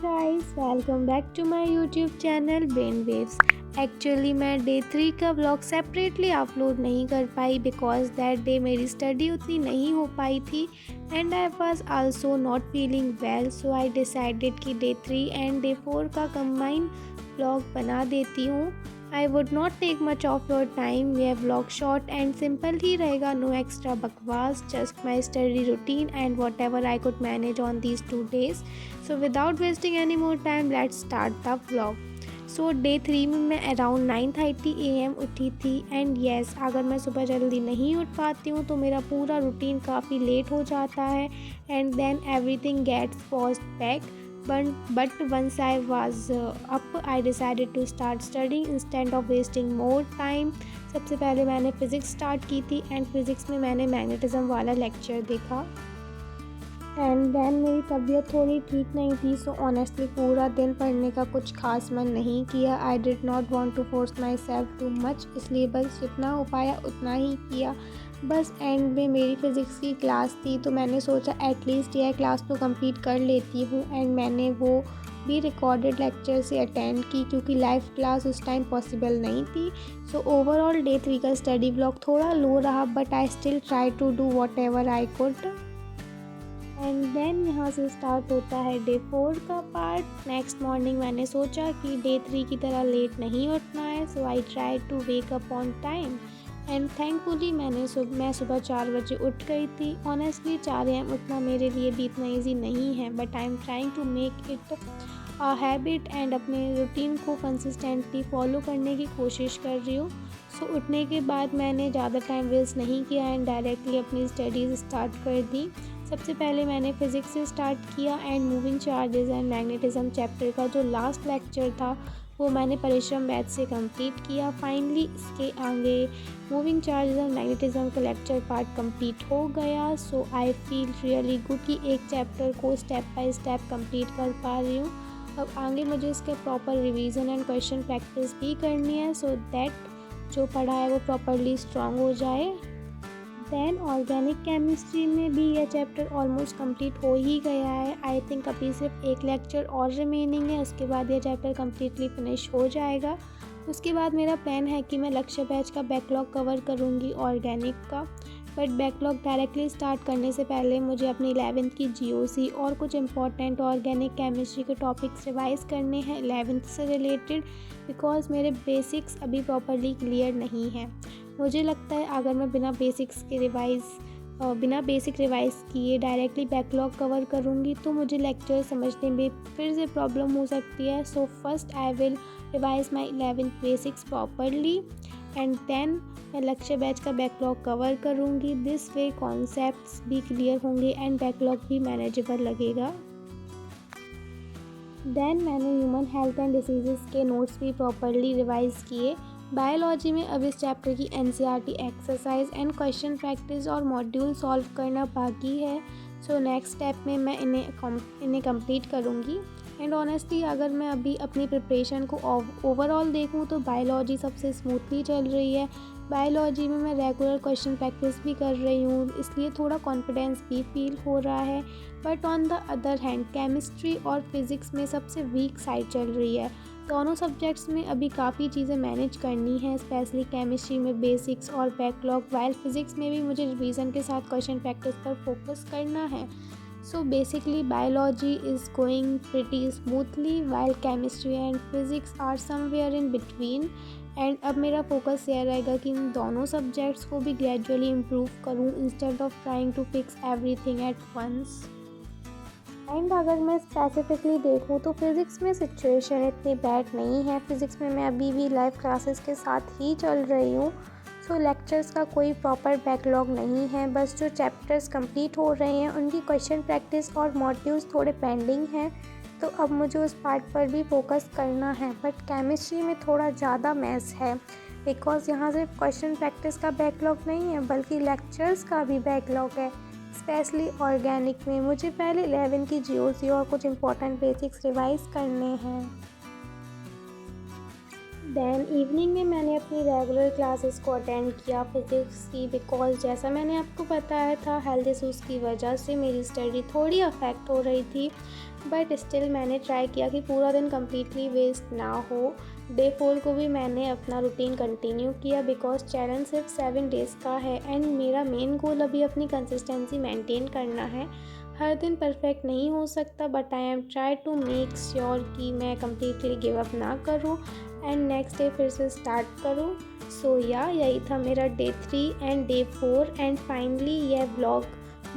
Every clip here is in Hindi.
Guys, welcome back to my YouTube channel brain waves. Actually मैं डे 3 का व्लॉग सेपरेटली अपलोड नहीं कर पाई बिकॉज दैट डे मेरी स्टडी उतनी नहीं हो पाई थी and I was also not feeling well, so I decided कि डे 3 एंड डे 4 का कंबाइन व्लॉग बना देती हूँ। I would not take much of your time, ये व्लॉग शॉर्ट एंड सिंपल ही रहेगा, नो एक्स्ट्रा बकवास, just my study routine and what ever I could manage on these 2 days। So without wasting any more time let's start the vlog. So day 3 में मैं अराउंड 9:30 AM उठी थी एंड येस, अगर मैं सुबह जल्दी नहीं उठ पाती हूँ तो मेरा पूरा रूटीन काफ़ी लेट हो जाता है and then everything gets paused back. But once I was up, I decided to start studying instead of wasting more time। सबसे पहले मैंने फ़िज़िक्स स्टार्ट की थी एंड फिज़िक्स में मैंने मैग्नेटिज़म वाला लेक्चर देखा एंड देन मेरी तबीयत थोड़ी ठीक नहीं थी, सो ऑनेस्टली पूरा दिन पढ़ने का कुछ खास मन नहीं किया। I did not want to force myself too much, इसलिए बस जितना हो पाया उतना ही किया। बस एंड में मेरी फ़िज़िक्स की क्लास थी तो मैंने सोचा एटलीस्ट यह क्लास तो कंप्लीट कर लेती हूँ एंड मैंने वो भी रिकॉर्डेड लेक्चर से अटेंड की क्योंकि लाइव क्लास उस टाइम पॉसिबल नहीं थी। सो ओवरऑल डे 3 का स्टडी ब्लॉग थोड़ा लो रहा but I still try to do whatever I could. And then यहाँ से स्टार्ट होता है डे 4 का पार्ट। नेक्स्ट मॉर्निंग मैंने सोचा कि डे 3 की तरह लेट नहीं उठना है, so I try to wake up on time and thankfully मैं सुबह 4 बजे उठ गई थी। ऑनेस्टली 4 AM उठना मेरे लिए भी इतना ईजी नहीं है but I am trying to make it a habit and अपने रूटीन को कंसिस्टेंटली फॉलो करने की कोशिश कर रही हूँ। सो उठने के बाद मैंने ज़्यादा टाइम वेस्ट नहीं किया एंड डायरेक्टली अपनी स्टडीज़ स्टार्ट कर दी। सबसे पहले मैंने फ़िज़िक्स से स्टार्ट किया and moving charges and magnetism chapter का जो लास्ट लेक्चर था वो मैंने परिश्रम बैच से कंप्लीट किया। फाइनली इसके आगे मूविंग चार्जेस एंड मैग्नेटिज़म का लेक्चर पार्ट कंप्लीट हो गया। सो आई फील रियली गुड कि एक चैप्टर को स्टेप बाय स्टेप कंप्लीट कर पा रही हूँ। अब आगे मुझे इसके proper revision and question practice भी करनी है सो दैट जो पढ़ा है वो प्रॉपरली स्ट्रॉन्ग हो जाए। देन ऑर्गेनिक केमिस्ट्री में भी यह चैप्टर ऑलमोस्ट कंप्लीट हो ही गया है। आई थिंक अभी सिर्फ एक लेक्चर और रिमेनिंग है, उसके बाद यह चैप्टर कम्प्लीटली फिनिश हो जाएगा। उसके बाद मेरा प्लान है कि मैं लक्ष्य बैच का बैकलॉग कवर करूँगी ऑर्गेनिक का, बट बैकलॉग डायरेक्टली स्टार्ट करने से पहले मुझे अपनी 11th की GOC और कुछ इंपॉर्टेंट ऑर्गेनिक केमिस्ट्री के टॉपिक्स रिवाइज़ करने हैं 11th से रिलेटेड बिकॉज मेरे बेसिक्स अभी प्रॉपरली क्लियर नहीं है। मुझे लगता है अगर मैं बिना बेसिक रिवाइज़ किए डायरेक्टली बैकलॉग कवर करूँगी तो मुझे लेक्चर समझने में फिर से प्रॉब्लम हो सकती है। So first I will revise my 11th basics properly and then मैं लक्ष्य बैच का बैकलॉग कवर करूँगी। दिस वे कॉन्सेप्ट्स भी क्लियर होंगे एंड बैकलॉग भी मैनेजेबल लगेगा। देन मैंने ह्यूमन हेल्थ एंड डिसीज़ के नोट्स भी प्रॉपरली रिवाइज़ किए। बायोलॉजी में अब इस चैप्टर की NCERT exercise and question practice और मॉड्यूल सॉल्व करना बाकी है। सो नेक्स्ट स्टेप में मैं इन्हें कंप्लीट करूँगी एंड ऑनेस्टली अगर मैं अभी अपनी प्रिपरेशन को ओवरऑल देखूँ तो बायोलॉजी सबसे स्मूथली चल रही है। बायोलॉजी में मैं रेगुलर क्वेश्चन प्रैक्टिस भी कर रही हूँ, इसलिए थोड़ा कॉन्फिडेंस भी फील हो रहा है। But on the other hand chemistry और फिज़िक्स में सबसे वीक साइड चल रही है। दोनों सब्जेक्ट्स में अभी काफ़ी चीज़ें मैनेज करनी है, स्पेशली केमिस्ट्री में बेसिक्स और बैकलॉग, वाइल फिज़िक्स में भी मुझे रिवीजन के साथ क्वेश्चन प्रैक्टिस पर फोकस करना है। So basically biology is going pretty smoothly while chemistry and physics are somewhere in between and अब मेरा फोकस यह रहेगा कि इन दोनों सब्जेक्ट्स को भी ग्रेजुअली इम्प्रूव करूँ instead of trying to fix everything at once. And अगर मैं स्पेसिफिकली देखूँ तो फिज़िक्स में सिचुएशन इतनी बैड नहीं है। फिज़िक्स में मैं अभी भी लाइव क्लासेस के साथ ही चल रही हूँ, सो लेक्चर्स का कोई प्रॉपर बैकलॉग नहीं है। बस जो चैप्टर्स कंप्लीट हो रहे हैं उनकी क्वेश्चन प्रैक्टिस और मॉड्यूल्स थोड़े पेंडिंग हैं, तो अब मुझे उस पार्ट पर भी फोकस करना है। बट केमिस्ट्री में थोड़ा ज़्यादा मैस है बिकॉज यहाँ सिर्फ क्वेश्चन प्रैक्टिस का बैकलॉग नहीं है बल्कि लेक्चर्स का भी बैकलॉग है। स्पेशली ऑर्गेनिक में मुझे पहले 11 की GOC और कुछ इंपॉर्टेंट बेसिक्स रिवाइज करने हैं। देन इवनिंग में मैंने अपनी रेगुलर क्लासेस को अटेंड किया फिज़िक्स की, बिकॉज़ जैसा मैंने आपको बताया था हेल्थ इश्यूज़ की वजह से मेरी स्टडी थोड़ी अफेक्ट हो रही थी, बट स्टिल मैंने ट्राई किया कि पूरा दिन कम्प्लीटली वेस्ट ना हो। डे 4 को भी मैंने अपना रूटीन कंटिन्यू किया, बिकॉज़ चैलेंज सिर्फ 7 डेज़ का है एंड मेरा मेन गोल अभी अपनी कंसिस्टेंसी मेंटेन करना है। हर दिन परफेक्ट नहीं हो सकता, but I am try to make sure कि मैं कम्प्लीटली गिव अप ना करूँ एंड नेक्स्ट डे फिर से स्टार्ट करूँ। सो या यही था मेरा day 3 and day 4 and finally यह व्लॉग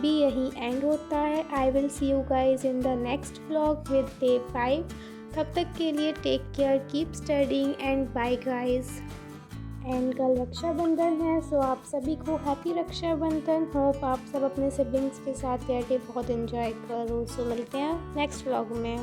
भी यहीं एंड होता है। I will see you guys in the next vlog with day 5। तब तक के लिए take care, keep studying and bye guys. And कल रक्षाबंधन है, सो आप सभी को हैप्पी रक्षाबंधन। होप आप सब अपने सिबलिंग्स के साथ यह डे बहुत एंजॉय करो। सो मिलते हैं नेक्स्ट व्लॉग में।